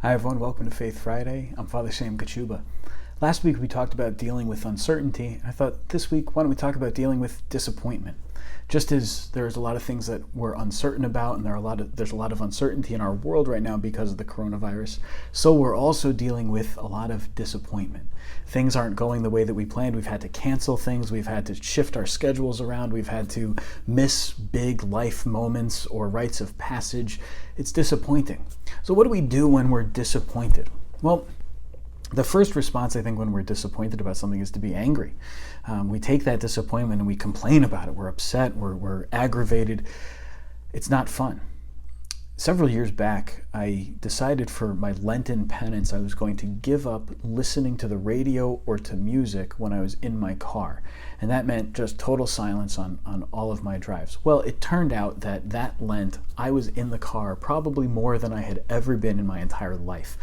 Hi everyone, welcome to Faith Friday. I'm Father Sam Kachuba. Last week we talked about dealing with uncertainty. I thought this week, why don't we talk about dealing with disappointment? Just as there's a lot of things that we're uncertain about, and there's a lot of uncertainty in our world right now because of the coronavirus, so we're also dealing with a lot of disappointment. Things aren't going the way that we planned. We've had to cancel things. We've had to shift our schedules around. We've had to miss big life moments or rites of passage. It's disappointing. So what do we do when we're disappointed? Well, the first response, I think, when we're disappointed about something is to be angry. We take that disappointment and we complain about it. We're upset, we're aggravated. It's not fun. Several years back, I decided for my Lenten penance I was going to give up listening to the radio or to music when I was in my car. And that meant just total silence on all of my drives. Well, it turned out that Lent, I was in the car probably more than I had ever been in my entire life.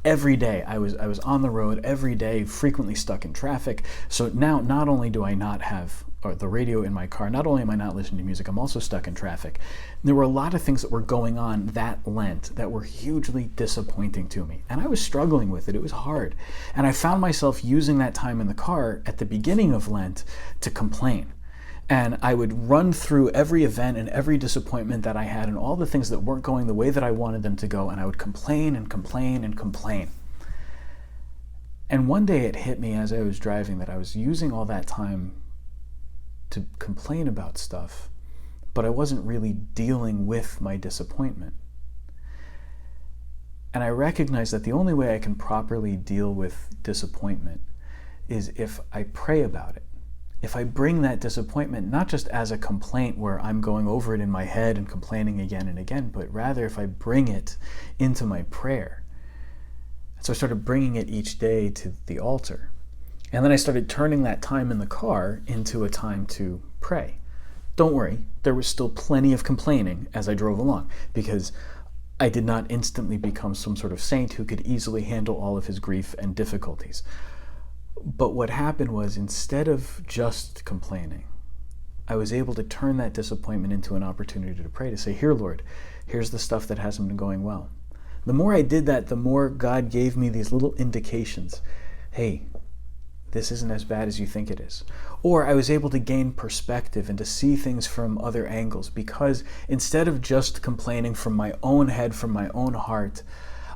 Every day I was on the road, every day, frequently stuck in traffic. So now not only do I not have the radio in my car, not only am I not listening to music, I'm also stuck in traffic. And there were a lot of things that were going on that Lent that were hugely disappointing to me. And I was struggling with it. It was hard. And I found myself using that time in the car at the beginning of Lent to complain. And I would run through every event and every disappointment that I had and all the things that weren't going the way that I wanted them to go, and I would complain and complain and complain. And one day it hit me as I was driving that I was using all that time to complain about stuff, but I wasn't really dealing with my disappointment. And I recognized that the only way I can properly deal with disappointment is if I pray about it. If I bring that disappointment not just as a complaint where I'm going over it in my head and complaining again and again, but rather if I bring it into my prayer. So I started bringing it each day to the altar. And then I started turning that time in the car into a time to pray. Don't worry, there was still plenty of complaining as I drove along, because I did not instantly become some sort of saint who could easily handle all of his grief and difficulties. But what happened was, instead of just complaining, I was able to turn that disappointment into an opportunity to pray, to say, here, Lord, here's the stuff that hasn't been going well. The more I did that, the more God gave me these little indications. Hey, this isn't as bad as you think it is. Or I was able to gain perspective and to see things from other angles, because instead of just complaining from my own head, from my own heart,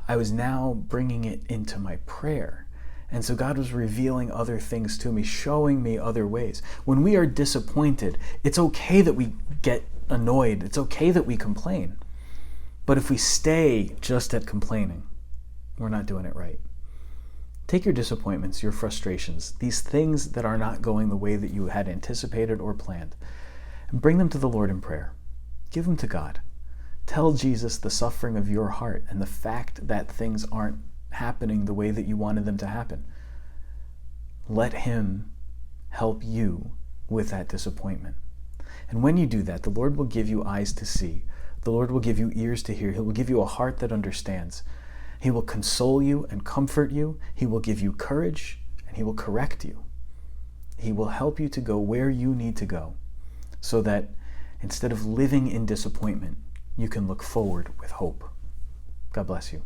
I was now bringing it into my prayer. And so God was revealing other things to me, showing me other ways. When we are disappointed, it's okay that we get annoyed. It's okay that we complain. But if we stay just at complaining, we're not doing it right. Take your disappointments, your frustrations, these things that are not going the way that you had anticipated or planned, and bring them to the Lord in prayer. Give them to God. Tell Jesus the suffering of your heart and the fact that things aren't happening the way that you wanted them to happen. Let Him help you with that disappointment. And when you do that, the Lord will give you eyes to see. The Lord will give you ears to hear. He will give you a heart that understands. He will console you and comfort you. He will give you courage, and He will correct you. He will help you to go where you need to go, so that instead of living in disappointment, you can look forward with hope. God bless you.